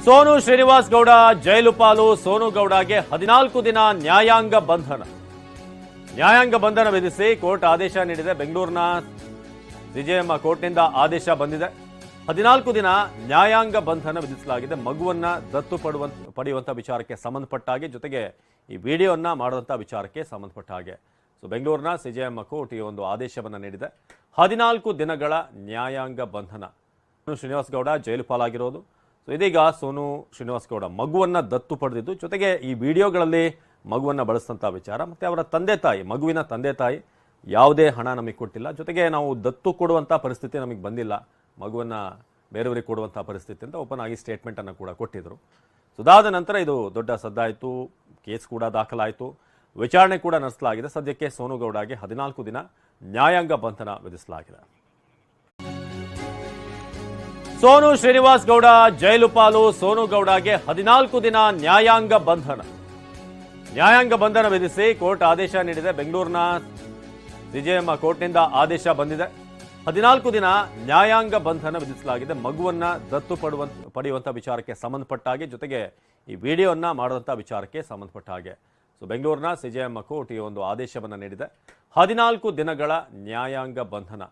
ಸೋನು ಶ್ರೀನಿವಾಸ್ ಗೌಡ ಜೈಲು ಪಾಲು. ಸೋನು ಗೌಡಗೆ 14 ದಿನ ನ್ಯಾಯಾಂಗ ಬಂಧನ ವಿಧಿಸಿ ಕೋರ್ಟ್ ಆದೇಶ ನೀಡಿದೆ. ಬೆಂಗಳೂರಿನ ಸಿಜೆಎಂ ಕೋರ್ಟ್ನಿಂದ ಆದೇಶ ಬಂದಿದೆ. 14 ದಿನ ನ್ಯಾಯಾಂಗ ಬಂಧನ ವಿಧಿಸಲಾಗಿದೆ. ಮಗುವನ್ನ ದತ್ತು ಪಡೆಯುವಂತ ವಿಚಾರಕ್ಕೆ ಸಂಬಂಧಪಟ್ಟ ಹಾಗೆ, ಜೊತೆಗೆ ಈ ವಿಡಿಯೋನ್ನ ಮಾಡುವಂತ ವಿಚಾರಕ್ಕೆ ಸಂಬಂಧಪಟ್ಟ ಹಾಗೆ ಬೆಂಗಳೂರಿನ ಸಿಜೆಎಂ ಕೋರ್ಟ್ ಈ ಒಂದು ಆದೇಶವನ್ನು ನೀಡಿದೆ. 14 ದಿನಗಳ ನ್ಯಾಯಾಂಗ ಬಂಧನ. ಸೋನು ಶ್ರೀನಿವಾಸ್ ಗೌಡ ಜೈಲು ಪಾಲಾಗಿರೋದು. ಇದೀಗ ಸೋನು ಶ್ರೀನಿವಾಸ್ ಗೌಡ ಮಗುವನ್ನ ದತ್ತು ಪಡೆದಿದ್ದು, ಜೊತೆಗೆ ಈ ವಿಡಿಯೋಗಳಲ್ಲಿ ಮಗುವನ್ನ ಬಳಸಿದಂಥ ವಿಚಾರ, ಮತ್ತೆ ಅವರ ತಂದೆ ತಾಯಿ, ಮಗುವಿನ ತಂದೆ ತಾಯಿ ಯಾವುದೇ ಹಣ ನಮಗೆ ಕೊಟ್ಟಿಲ್ಲ, ಜೊತೆಗೆ ನಾವು ದತ್ತು ಕೊಡುವಂಥ ಪರಿಸ್ಥಿತಿ ನಮಗೆ ಬಂದಿಲ್ಲ, ಮಗುವನ್ನ ಬೇರೆಯವರಿಗೆ ಕೊಡುವಂಥ ಪರಿಸ್ಥಿತಿ ಅಂತ ಓಪನ್ ಆಗಿ ಸ್ಟೇಟ್ಮೆಂಟ್ ಅನ್ನು ಕೂಡ ಕೊಟ್ಟಿದ್ರು. ಅದಾದ ನಂತರ ಇದು ದೊಡ್ಡ ಸದ್ದಾಯಿತು, ಕೇಸ್ ಕೂಡ ದಾಖಲಾಯಿತು, ವಿಚಾರಣೆ ಕೂಡ ನಡೆಸಲಾಗಿದೆ. ಸದ್ಯಕ್ಕೆ ಸೋನು ಗೌಡಗೆ 14 ದಿನ ನ್ಯಾಯಾಂಗ ಬಂಧನ ವಿಧಿಸಲಾಗಿದೆ. ಸೋನು ಶ್ರೀನಿವಾಸ್ ಗೌಡ ಜೈಲು ಪಾಲು. ಸೋನು ಗೌಡಗೆ 14 ದಿನ ನ್ಯಾಯಾಂಗ ಬಂಧನ ವಿಧಿಸಿ ಕೋರ್ಟ್ ಆದೇಶ ನೀಡಿದೆ. ಬೆಂಗಳೂರಿನ ಸಿಜೆಎಂ ಕೋರ್ಟ್ನಿಂದ ಆದೇಶ ಬಂದಿದೆ. 14 ದಿನ ನ್ಯಾಯಾಂಗ ಬಂಧನ ವಿಧಿಸಲಾಗಿದೆ. ಮಗುವನ್ನ ದತ್ತು ಪಡೆಯುವಂತ ವಿಚಾರಕ್ಕೆ ಸಂಬಂಧಪಟ್ಟ ಹಾಗೆ, ಜೊತೆಗೆ ಈ ವಿಡಿಯೋನ್ನ ಮಾಡುವಂತ ವಿಚಾರಕ್ಕೆ ಸಂಬಂಧಪಟ್ಟ ಹಾಗೆ ಬೆಂಗಳೂರಿನ ಸಿಜೆಎಂ ಕೋರ್ಟ್ ಈ ಒಂದು ಆದೇಶವನ್ನು ನೀಡಿದೆ. 14 ದಿನಗಳ ನ್ಯಾಯಾಂಗ ಬಂಧನ.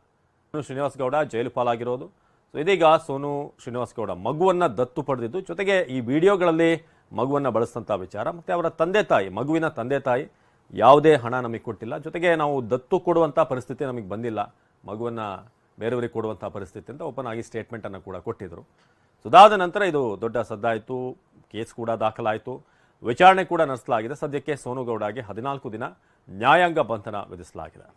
ಸೋನು ಶ್ರೀನಿವಾಸ್ ಗೌಡ ಜೈಲು ಪಾಲಾಗಿರೋದು. ಇದೀಗ ಸೋನು ಶ್ರೀನಿವಾಸ್ ಗೌಡ ಮಗುವನ್ನ ದತ್ತು ಪಡೆದಿದ್ದು, ಜೊತೆಗೆ ಈ ವಿಡಿಯೋಗಳಲ್ಲಿ ಮಗುವನ್ನ ಬಳಸಿದಂಥ ವಿಚಾರ, ಮತ್ತೆ ಅವರ ತಂದೆ ತಾಯಿ, ಮಗುವಿನ ತಂದೆ ತಾಯಿ ಯಾವುದೇ ಹಣ ನಮಗೆ ಕೊಟ್ಟಿಲ್ಲ, ಜೊತೆಗೆ ನಾವು ದತ್ತು ಕೊಡುವಂಥ ಪರಿಸ್ಥಿತಿ ನಮಗೆ ಬಂದಿಲ್ಲ, ಮಗುವನ್ನ ಬೇರೆಯವರಿಗೆ ಕೊಡುವಂಥ ಪರಿಸ್ಥಿತಿ ಅಂತ ಓಪನ್ ಆಗಿ ಸ್ಟೇಟ್ಮೆಂಟ್ ಅನ್ನು ಕೂಡ ಕೊಟ್ಟಿದ್ರು. ಅದಾದ ನಂತರ ಇದು ದೊಡ್ಡ ಸದ್ದಾಯಿತು, ಕೇಸ್ ಕೂಡ ದಾಖಲಾಯಿತು, ವಿಚಾರಣೆ ಕೂಡ ನಡೆಸಲಾಗಿದೆ. ಸದ್ಯಕ್ಕೆ ಸೋನು ಗೌಡಗೆ 14 ದಿನ ನ್ಯಾಯಾಂಗ ಬಂಧನ ವಿಧಿಸಲಾಗಿದೆ.